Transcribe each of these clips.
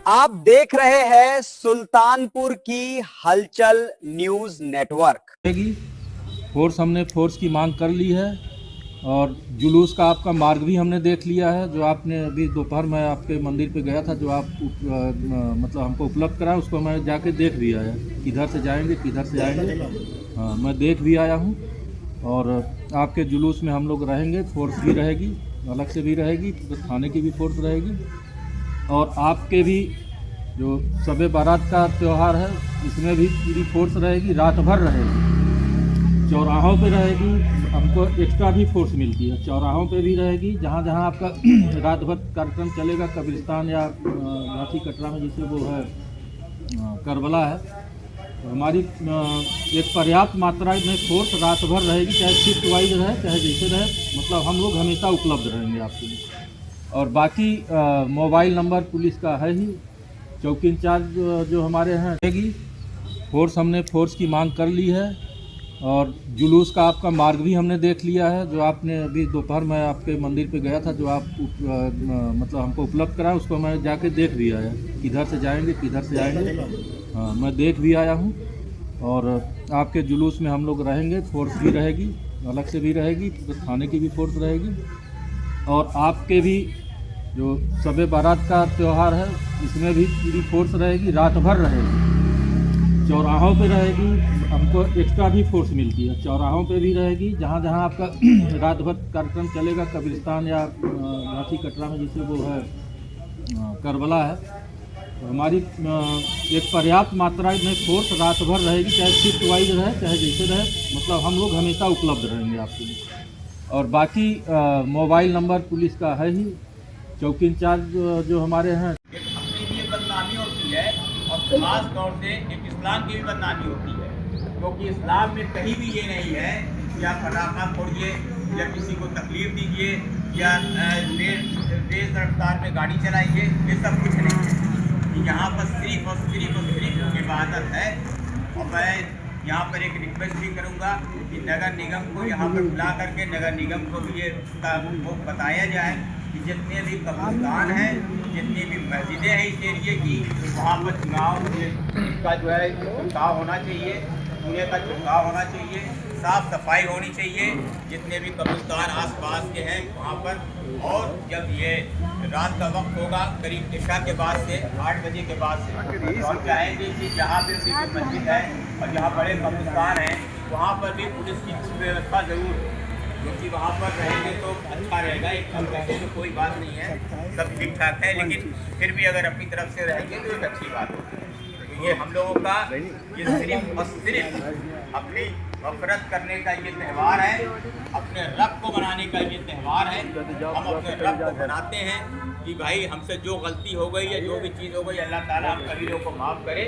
आप देख रहे हैं सुल्तानपुर की हलचल न्यूज नेटवर्क। रहेगी। हमने फोर्स की मांग कर ली है और जुलूस का आपका मार्ग भी हमने देख लिया है। जो आपने अभी दोपहर में आपके मंदिर पे गया था, जो आप मतलब हमको उपलब्ध करा, उसको मैं जाके देख भी आया, किधर से जाएंगे किधर से आएंगे। हाँ, मैं देख भी आया हूँ। और आपके जुलूस में हम लोग रहेंगे, फोर्स भी रहेगी, अलग से भी रहेगी, तो थाने की भी फोर्स रहेगी। और आपके भी जो शब बारात का त्यौहार है, इसमें भी पूरी फोर्स रहेगी, रात भर रहेगी, चौराहों पे रहेगी। हमको एक्स्ट्रा भी फोर्स मिलती है, चौराहों पे भी रहेगी, जहाँ जहाँ आपका रात भर कार्यक्रम चलेगा, कब्रिस्तान या घाटी कटरा में जैसे वो है करबला है, तो हमारी एक पर्याप्त मात्रा में फोर्स रात भर रहेगी, चाहे शिफ्ट वाइज रहे चाहे जैसे रहे, मतलब हम लोग हमेशा उपलब्ध रहेंगे आपके लिए। और बाकी मोबाइल नंबर पुलिस का है ही, चौकी इंचार्ज जो हमारे हैं रहेगी। फोर्स की मांग कर ली है और जुलूस का आपका मार्ग भी हमने देख लिया है। जो आपने अभी दोपहर में आपके मंदिर पे गया था, जो आप मतलब हमको उपलब्ध करा, उसको मैं जाके देख भी आया, किधर से जाएंगे किधर से आएंगे। हाँ, मैं देख भी आया हूँ। और आपके जुलूस में हम लोग रहेंगे, फोर्स भी रहेगी, अलग से भी रहेगी, तो थाने की भी फोर्स रहेगी। और आपके भी जो शब बारात का त्यौहार है, इसमें भी पूरी फोर्स रहेगी, रात भर रहेगी, चौराहों पे रहेगी। हमको एक्स्ट्रा भी फोर्स मिलती है, चौराहों पे भी रहेगी, जहाँ जहाँ आपका रात भर कार्यक्रम चलेगा, कब्रिस्तान या घाटी कटरा में जैसे वो है करबला है, तो हमारी एक पर्याप्त मात्रा में फोर्स रात भर रहेगी, चाहे शिफ्ट वाइज रहे चाहे जैसे रहे, मतलब हम लोग हमेशा उपलब्ध रहेंगे आपके लिए। और बाकी मोबाइल नंबर पुलिस का है ही, चौकी इंचार्ज जो हमारे हैं। अपनी भी एक बदनामी होती है और खास तौर से एक इस्लाम की भी बदनामी होती है, क्योंकि इस्लाम में कहीं भी ये नहीं है कि आप पटाखा फोड़िए या किसी को तकलीफ दीजिए या तेज रफ्तार में गाड़ी चलाइए, ये सब कुछ नहीं है। यहाँ पर सिर्फ और सिर्फ और सिर्फ इबादत है। और मैं यहाँ पर एक रिक्वेस्ट भी करूँगा कि नगर निगम को यहाँ पर बुला करके नगर निगम को भी ये वो बताया जाए कि जितने भी कब्रिस्तान हैं, जितनी भी मस्जिदें हैं इस एरिए की, वहाँ पर चुनाव का जो है छिड़काव होना चाहिए, धुएँ का छिड़काव होना चाहिए, साफ़ सफाई होनी चाहिए जितने भी कब्रिस्तान आसपास के हैं वहाँ पर। और जब ये रात का वक्त होगा, करीब इशा के बाद से 8 बजे के बाद से, और चाहेंगे कि जहाँ भी मस्जिद है और जहाँ बड़े कब्रिस्तान हैं वहाँ पर भी पुलिस की व्यवस्था ज़रूर, क्योंकि वहाँ पर रहेंगे तो अच्छा रहेगा। एक कम पैसे में कोई बात नहीं है, सब ठीक ठाक है, लेकिन फिर भी अगर अपनी तरफ से रहेंगे तो एक अच्छी बात होगी। तो ये हम लोगों का ये सिर्फ और सिर्फ अपनी नफरत करने का ये त्यौहार है, अपने रब को मनाने का ये त्यौहार है। हम अपने रब को मनाते हैं कि भाई हमसे जो गलती हो गई या जो भी चीज़ हो गई, अल्लाह ताला हम सभी लोगों को माफ़ करे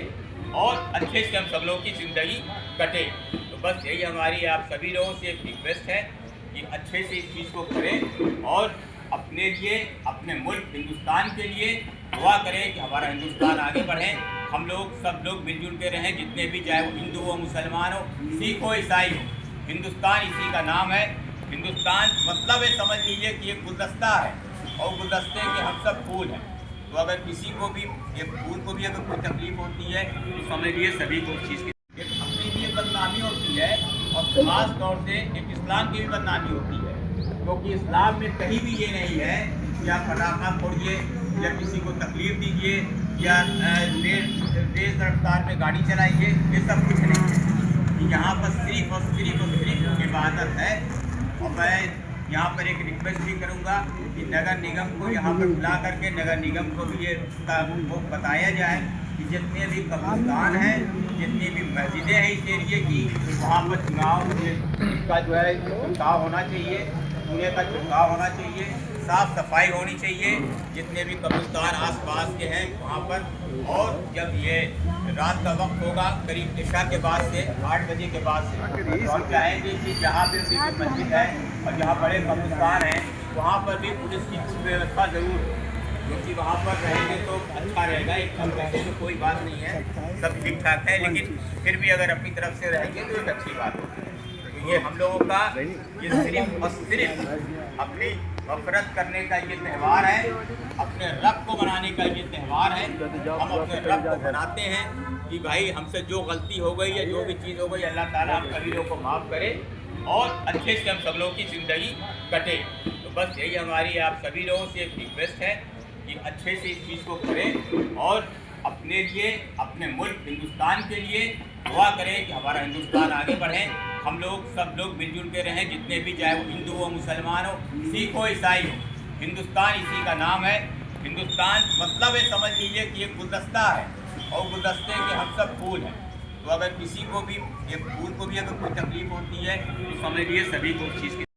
और अच्छे से हम सब लोगों की ज़िंदगी कटे। तो बस यही हमारी आप सभी लोगों से एक रिक्वेस्ट है कि अच्छे से इस चीज़ को करें और अपने लिए, अपने मुल्क हिंदुस्तान के लिए दुआ करें कि हमारा हिंदुस्तान आगे बढ़े। हम लोग सब लोग मिलजुल के रहें, जितने भी, चाहे वो हिंदू हो, मुसलमान हो, सिख हो, ईसाई हो, हिंदुस्तान इसी का नाम है। हिंदुस्तान मतलब ये समझ लीजिए कि एक गुलदस्ता है और गुलदस्ते के हम सब फूल हैं। तो अगर किसी को भी, एक फूल को भी अगर कोई तकलीफ होती है तो समझिए सभी को उस चीज़ की अपनी भी एक बदनामी होती है और ख़ास तौर से एक इस्लाम की भी बदनामी होती है, क्योंकि इस्लाम में कहीं भी ये नहीं है कि आप पटाखा फोड़िए या किसी को तकलीफ दीजिए या तेज रफ्तार में गाड़ी चलाइए, ये सब कुछ नहीं है। यहाँ पर सिर्फ और सिर्फ और सिर्फ इबादत है। और मैं यहाँ पर एक रिक्वेस्ट भी करूँगा कि नगर निगम को यहाँ पर बुला करके नगर निगम को भी ये वो बताया जाए कि जितने भी कब्रिस्तान हैं, जितनी भी मस्जिदें हैं इस एरिए की, वहाँ पर चुनाव का जो है छिड़काव होना चाहिए, धुएँ का छिड़काव होना चाहिए, साफ़ सफाई होनी चाहिए जितने भी कब्रिस्तान आसपास के हैं वहाँ पर। और जब ये रात का वक्त होगा, करीब इशा के बाद से 8 बजे के बाद से, और चाहेंगे कि जहाँ भी मस्जिद है और जहाँ बड़े कब्रिस्तान हैं वहाँ पर भी पुलिस की व्यवस्था ज़रूर, क्योंकि वहाँ पर रहेंगे तो अच्छा रहेगा। एक कम पैसे में कोई बात नहीं है, सब ठीक ठाक है, लेकिन फिर भी अगर अपनी तरफ से रहेंगे तो एक अच्छी बात होगी। ये हम लोगों का ये सिर्फ और सिर्फ अपनी मफरत करने का ये त्यौहार है, अपने रब को मनाने का ये त्यौहार है। हम अपने रब को मनाते हैं कि भाई हमसे जो गलती हो गई या जो भी चीज़ हो गई, अल्लाह ताला हम सभी लोगों को माफ़ करे और अच्छे से हम सब लोगों की ज़िंदगी कटे। तो बस यही हमारी आप सभी लोगों से एक रिक्वेस्ट है कि अच्छे से इस चीज़ को करें और अपने लिए, अपने मुल्क हिंदुस्तान के लिए दुआ करें कि हमारा हिंदुस्तान आगे बढ़े। हम लोग सब लोग मिलजुल के रहें, जितने भी, चाहे वो हिंदू हो, मुसलमान हो, सिख हो, ईसाई हो। हिंदुस्तान इसी का नाम है। हिंदुस्तान मतलब ये समझ लीजिए कि एक गुलदस्ता है और गुलदस्ते के हम सब फूल हैं। तो अगर किसी को भी, ये फूल को भी अगर कोई तकलीफ होती है तो समझ लीजिए सभी को उस चीज़ की